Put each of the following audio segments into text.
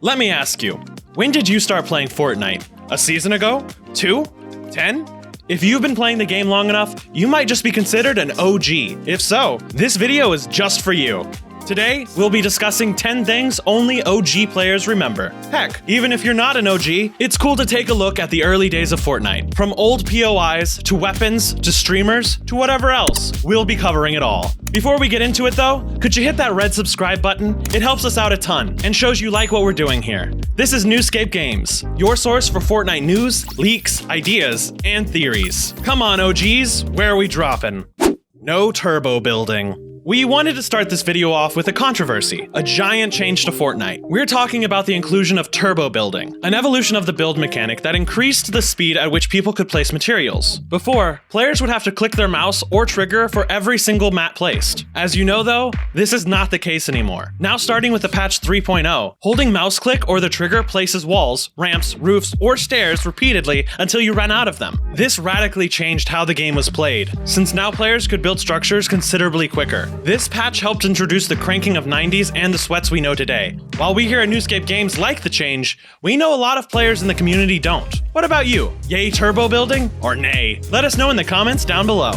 Let me ask you, when did you start playing Fortnite? A season ago? 2? 10? If you've been playing the game long enough, you might just be considered an OG. If so, this video is just for you. Today, we'll be discussing 10 things only OG players remember. Heck, even if you're not an OG, it's cool to take a look at the early days of Fortnite. From old POIs, to weapons, to streamers, to whatever else, we'll be covering it all. Before we get into it though, could you hit that red subscribe button? It helps us out a ton, and shows you like what we're doing here. This is NewScapeGames, your source for Fortnite news, leaks, ideas, and theories. Come on OGs, where are we dropping? No turbo building. We wanted to start this video off with a controversy, a giant change to Fortnite. We're talking about the inclusion of turbo building, an evolution of the build mechanic that increased the speed at which people could place materials. Before, players would have to click their mouse or trigger for every single mat placed. As you know though, this is not the case anymore. Now starting with the patch 3.0, holding mouse click or the trigger places walls, ramps, roofs, or stairs repeatedly until you run out of them. This radically changed how the game was played, since now players could build structures considerably quicker. This patch helped introduce the cranking of 90s and the sweats we know today. While we here at NewScapeGames like the change, we know a lot of players in the community don't. What about you? Yay turbo building or nay? Let us know in the comments down below.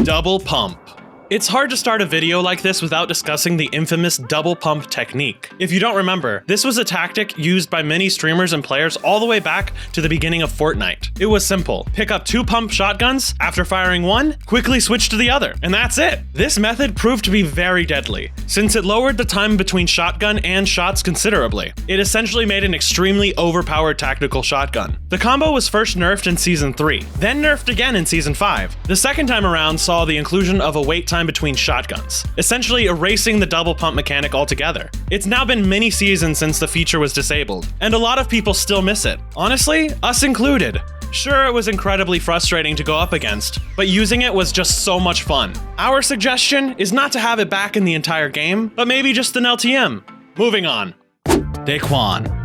Double pump. It's hard to start a video like this without discussing the infamous double pump technique. If you don't remember, this was a tactic used by many streamers and players all the way back to the beginning of Fortnite. It was simple. Pick up 2 pump shotguns, after firing one, quickly switch to the other, and that's it. This method proved to be very deadly, since it lowered the time between shotgun and shots considerably. It essentially made an extremely overpowered tactical shotgun. The combo was first nerfed in Season 3, then nerfed again in Season 5. The second time around saw the inclusion of a wait time between shotguns, essentially erasing the double pump mechanic altogether. It's now been many seasons since the feature was disabled, and a lot of people still miss it. Honestly, us included. Sure, it was incredibly frustrating to go up against, but using it was just so much fun. Our suggestion is not to have it back in the entire game, but maybe just an LTM. Moving on. Daequan.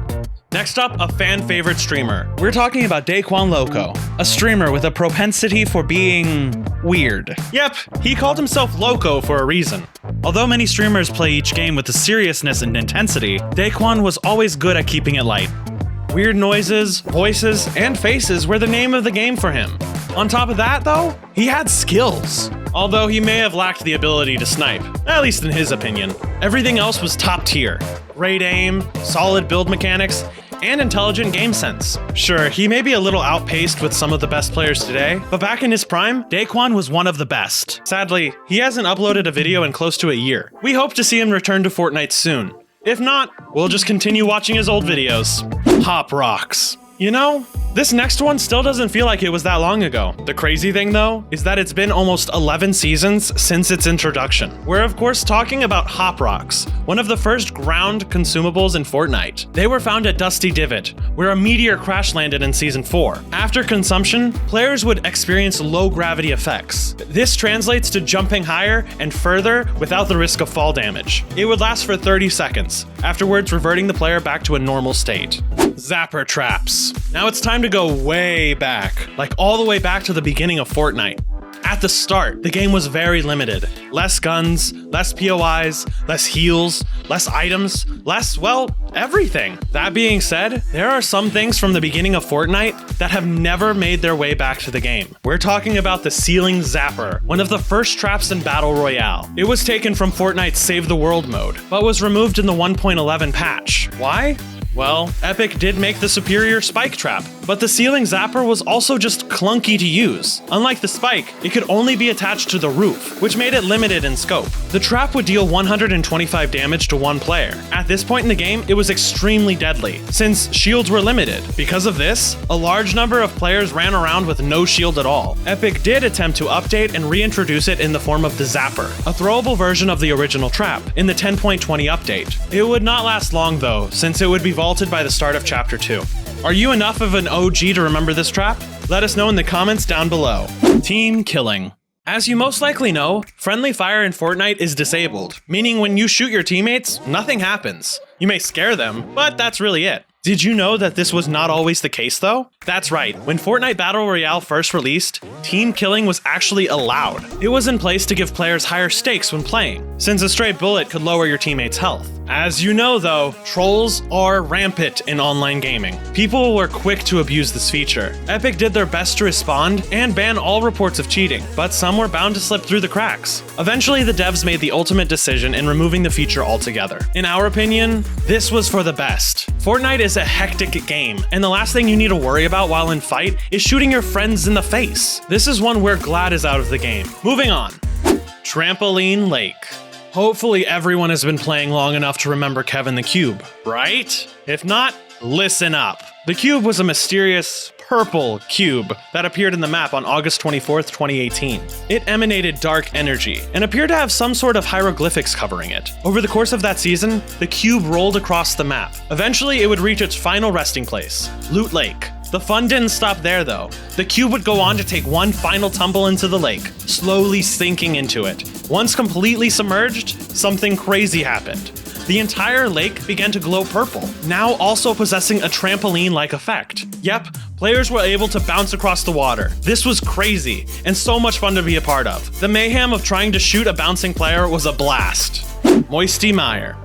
Next up, a fan favorite streamer. We're talking about Daequan Loco, a streamer with a propensity for being weird. Yep, he called himself Loco for a reason. Although many streamers play each game with the seriousness and intensity, Daequan was always good at keeping it light. Weird noises, voices, and faces were the name of the game for him. On top of that though, he had skills. Although he may have lacked the ability to snipe, at least in his opinion. Everything else was top tier. Great aim, solid build mechanics, and intelligent game sense. Sure, he may be a little outpaced with some of the best players today, but back in his prime, Daequan was one of the best. Sadly, he hasn't uploaded a video in close to a year. We hope to see him return to Fortnite soon. If not, we'll just continue watching his old videos. Hop rocks. You know, this next one still doesn't feel like it was that long ago. The crazy thing though, is that it's been almost 11 seasons since its introduction. We're of course talking about hop rocks, one of the first ground consumables in Fortnite. They were found at Dusty Divot, where a meteor crash landed in Season 4. After consumption, players would experience low gravity effects. This translates to jumping higher and further without the risk of fall damage. It would last for 30 seconds, afterwards reverting the player back to a normal state. Zapper Traps. Now it's time to go way back, like all the way back to the beginning of Fortnite. At the start, the game was very limited. Less guns, less POIs, less heals, less items, less, well, everything. That being said, there are some things from the beginning of Fortnite that have never made their way back to the game. We're talking about the Ceiling Zapper, one of the first traps in Battle Royale. It was taken from Fortnite's Save the World mode, but was removed in the 1.11 patch. Why? Well, Epic did make the superior spike trap, but the Ceiling Zapper was also just clunky to use. Unlike the spike, it could only be attached to the roof, which made it limited in scope. The trap would deal 125 damage to one player. At this point in the game, it was extremely deadly, since shields were limited. Because of this, a large number of players ran around with no shield at all. Epic did attempt to update and reintroduce it in the form of the Zapper, a throwable version of the original trap, in the 10.20 update. It would not last long though, since it would be vaulted by the start of Chapter 2. Are you enough of an OG to remember this trap? Let us know in the comments down below. Team killing. As you most likely know, friendly fire in Fortnite is disabled, meaning when you shoot your teammates, nothing happens. You may scare them, but that's really it. Did you know that this was not always the case though? That's right, when Fortnite Battle Royale first released, team killing was actually allowed. It was in place to give players higher stakes when playing, since a stray bullet could lower your teammates' health. As you know though, trolls are rampant in online gaming. People were quick to abuse this feature. Epic did their best to respond and ban all reports of cheating, but some were bound to slip through the cracks. Eventually, the devs made the ultimate decision in removing the feature altogether. In our opinion, this was for the best. Fortnite is a hectic game, and the last thing you need to worry about while in fight is shooting your friends in the face. This is one we're glad is out of the game. Moving on. Trampoline Lake. Hopefully everyone has been playing long enough to remember Kevin the Cube, right? If not, listen up. The cube was a mysterious purple cube that appeared in the map on August 24th, 2018. It emanated dark energy and appeared to have some sort of hieroglyphics covering it. Over the course of that season, the cube rolled across the map. Eventually, it would reach its final resting place, Loot Lake. The fun didn't stop there though. The cube would go on to take one final tumble into the lake, slowly sinking into it. Once completely submerged, something crazy happened. The entire lake began to glow purple, now also possessing a trampoline-like effect. Yep, players were able to bounce across the water. This was crazy, and so much fun to be a part of. The mayhem of trying to shoot a bouncing player was a blast. Moistymire.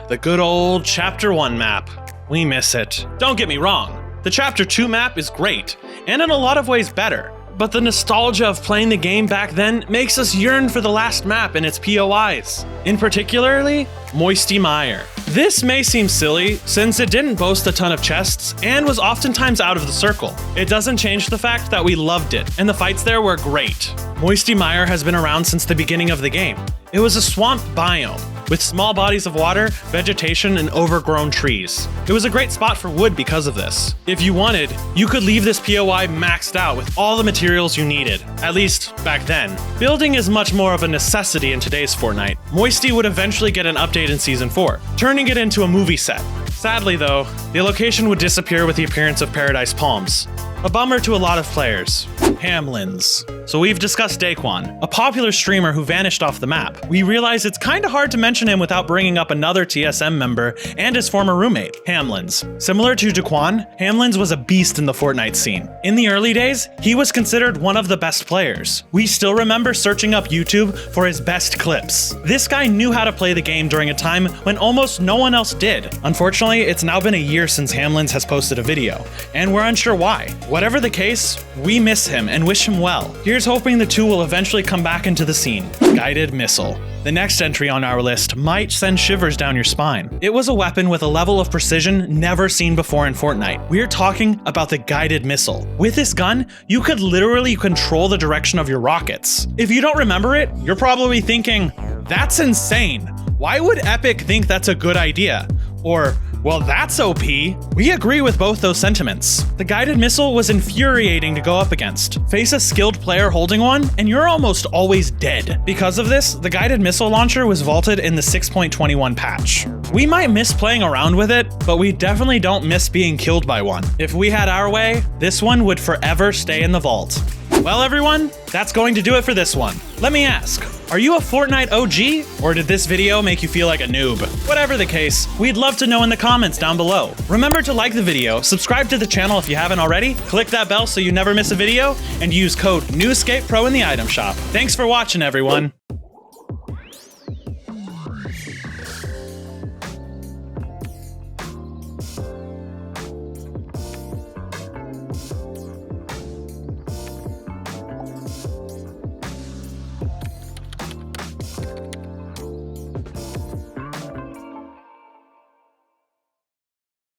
The good old Chapter 1 map. We miss it. Don't get me wrong. The Chapter 2 map is great, and in a lot of ways better, but the nostalgia of playing the game back then makes us yearn for the last map and its POIs. In particularly, Moistymire. This may seem silly, since it didn't boast a ton of chests and was oftentimes out of the circle. It doesn't change the fact that we loved it, and the fights there were great. Moistymire has been around since the beginning of the game. It was a swamp biome, with small bodies of water, vegetation, and overgrown trees. It was a great spot for wood because of this. If you wanted, you could leave this POI maxed out with all the materials you needed, at least back then. Building is much more of a necessity in today's Fortnite. Moisty would eventually get an update in Season 4, turning it into a movie set. Sadly though, the location would disappear with the appearance of Paradise Palms. A bummer to a lot of players. Hamlins. So we've discussed Daequan, a popular streamer who vanished off the map. We realize it's kinda hard to mention him without bringing up another TSM member and his former roommate, Hamlins. Similar to Daequan, Hamlins was a beast in the Fortnite scene. In the early days, he was considered one of the best players. We still remember searching up YouTube for his best clips. This guy knew how to play the game during a time when almost no one else did. Unfortunately, it's now been a year since Hamlins has posted a video, and we're unsure why. Whatever the case, we miss him and wish him well. Here's hoping the two will eventually come back into the scene. Guided Missile. The next entry on our list might send shivers down your spine. It was a weapon with a level of precision never seen before in Fortnite. We're talking about the Guided Missile. With this gun, you could literally control the direction of your rockets. If you don't remember it, you're probably thinking, that's insane. Why would Epic think that's a good idea? Or, well, that's OP. We agree with both those sentiments. The guided missile was infuriating to go up against. Face a skilled player holding one, and you're almost always dead. Because of this, the guided missile launcher was vaulted in the 6.21 patch. We might miss playing around with it, but we definitely don't miss being killed by one. If we had our way, this one would forever stay in the vault. Well, everyone, that's going to do it for this one. Let me ask, are you a Fortnite OG, or did this video make you feel like a noob? Whatever the case, we'd love to know in the comments down below. Remember to like the video, subscribe to the channel if you haven't already, click that bell so you never miss a video, and use code NewScapePro in the item shop. Thanks for watching, everyone.